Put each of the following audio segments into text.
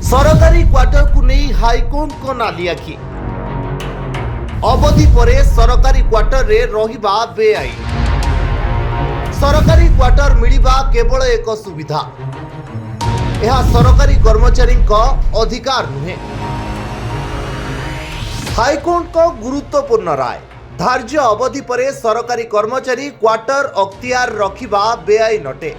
सरकारी क्वार्टर को नहीं हाईकोर्ट को नाली आखि अवधि पर सरकारी क्वार्टर रे रहिबा बेआईन सरकारी क्वार्टर मिलिबा केवल एक सुविधा यह सरकारी कर्मचारी अधिकार नुहे। हाईकोर्ट को गुरुत्वपूर्ण राय धार्य अवधि पर सरकारी कर्मचारी क्वार्टर अख्तियार रखिबा बेआईन अटे।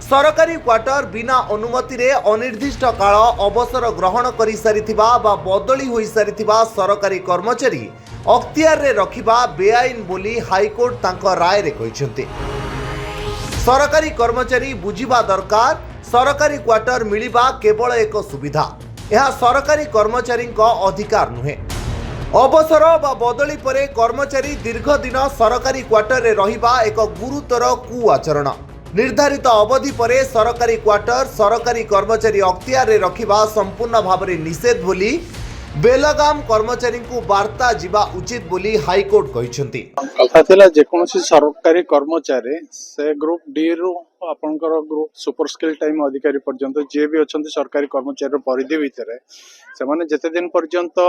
सरकारी क्वार्टर बिना अनुमति रे अनिर्दिष्ट काल अवसर ग्रहण करि सारिथिबा बा बदली होई सारिथिबा सरकारी कर्मचारी अख्तियार रे रखिबा बेआईन बोली हाईकोर्ट तांको राय रे कहिसंते। सरकारी कर्मचारी बुझिबा दरकार सरकारी क्वार्टर मिलिबा केवल एक सुविधा यह सरकारी कर्मचारी अधिकार नुहे। अवसर बा बदली परे कर्मचारी दीर्घ दिन सरकारी क्वार्टर रे रहिबा एक गुरुतर कुआचरण। निर्धारित अवधि परे सरकारी क्वार्टर सरकारी कर्मचारी अख्तियार रे रखिबा संपूर्ण भाव में निषेध बोली बेलगाम कर्मचारी को वार्ता जीवा उचित बोली हाईकोर्ट कहिसंती। कथा थिला जेकोसी सरकारी कर्मचारी से ग्रुप डी रु आपनकर ग्रुप सुपर स्किल टाइम अधिकारी पर्यंत जे भी अछंती सरकारी कर्मचारी परिधि भितरे से माने जते दिन पर्यंत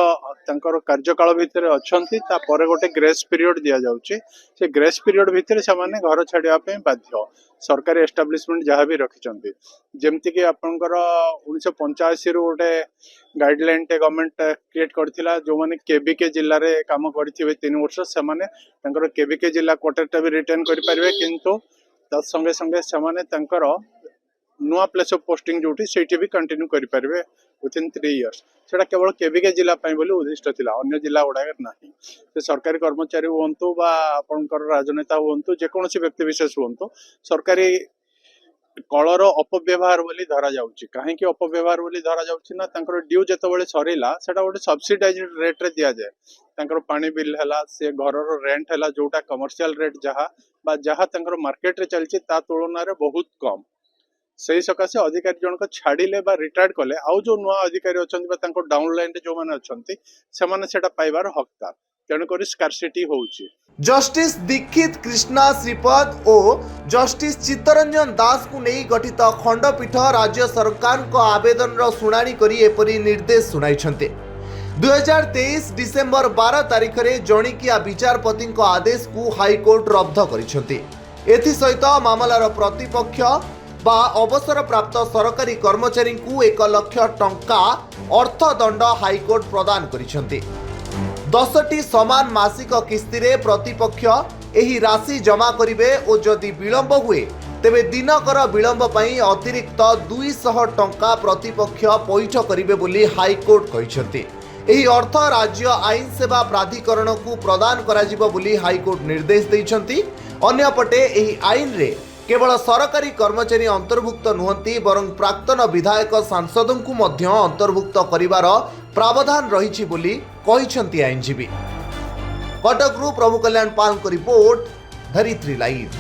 तंकर कार्यकाल भितरे अछंती ता परे गोटे ग्रेस पीरियड दिया जाउची। से ग्रेस पीरियड भितरे से माने घर छाडिया पे बाध्य सरकारी एस्टाब्लिशमेंट जहाँ भी रखिचंती। जेमति कि आपनकर 1985 रु गोटे गाइडलाइन टे गवर्नमेंट क्रिएट करथिला जो माने केबीके जिल्ला रे काम करथिबे 3 वर्ष से माने तंकर केबीके जिल्ला क्वार्टर टा भी रिटर्न करि परिबे किंतु तत् संगे संगे से तंकर नुआ प्लेस ऑफ पोस्टिंग जोटी सेठी भी कंटिन्यू करि परिबे विथिन 3 इयर्स। सेटा केवल केबीके जिला पई बोली उद्दिष्ट थिला अन्य जिला गुडा नाही। से सरकारी कर्मचारी होंतु बा आपनकर राजनेता होंतु जे कोनोसी व्यक्ति विशेष होंतु सरकारी कलर अपव्यवहार बोली धरा जाउची। काहे कि अपव्यवहार बोली धरा जाउची ना तंकर ड्यू जेतबेले सरीला सेटा गोटे सब्सिडाइज्ड रेट रे दिया जाय। तंकर पानी बिल हला से घरर रेंट हला जोटा कमर्शियल रेट जहा तंकर मार्केट रे चलची ता तुलना रे बहुत कम। सही सकासे अधिकारी जनक छाड़िले बा रिटायर्ड कले आउ जो नुआ अधिकारी अछंती बा तंकर डाउन लाइन रे जो माने अछंती से माने सेटा पाइबार हकदार तेणु करी स्कार्सिटी होउची। जस्टिस दीक्षित कृष्णा श्रीपद और जस्टिस चित्तरंजन दास को नहीं गठित खंडपीठ राज्य सरकार को आवेदन शुणाणी करी एपरी निर्देश सुनाइछन्ते। 2023 डिसेंबर 12 तारिख रे जणिकिया विचारपति आदेश को हाईकोर्ट रद्द करिछन्ते। एथि सहित मामलार प्रतिपक्ष बा अवसर प्राप्त सरकारी कर्मचारी को 1 लाख टंका अर्थदंड हाईकोर्ट प्रदान करिछन्ते। 10टी समान मासिक किस्ती रे प्रतिपक्ष एही राशि जमा करिवे और जदि विलंब हुए तेबे दिनकर विलंब पई अतिरिक्त 200 टंका प्रतिपक्ष पैठ करिवे बोली हाईकोर्ट कहिसंते। एही अर्थ राज्य आईन सेवा प्राधिकरण को प्रदान कराजिबो बोली हाईकोर्ट निर्देश दैछंती। अन्यपटे एही आईन रे केवल सरकारी कर्मचारी अंतर्भुक्त नुहंती बरं प्राक्तन विधायक सांसदों को मध्य अंतर्भुक्त करिवार प्रावधान रहिछि बोली कहिसंती आईनजीवी। कटकरू प्रभु कल्याण पाल को रिपोर्ट धरित्री लाइव।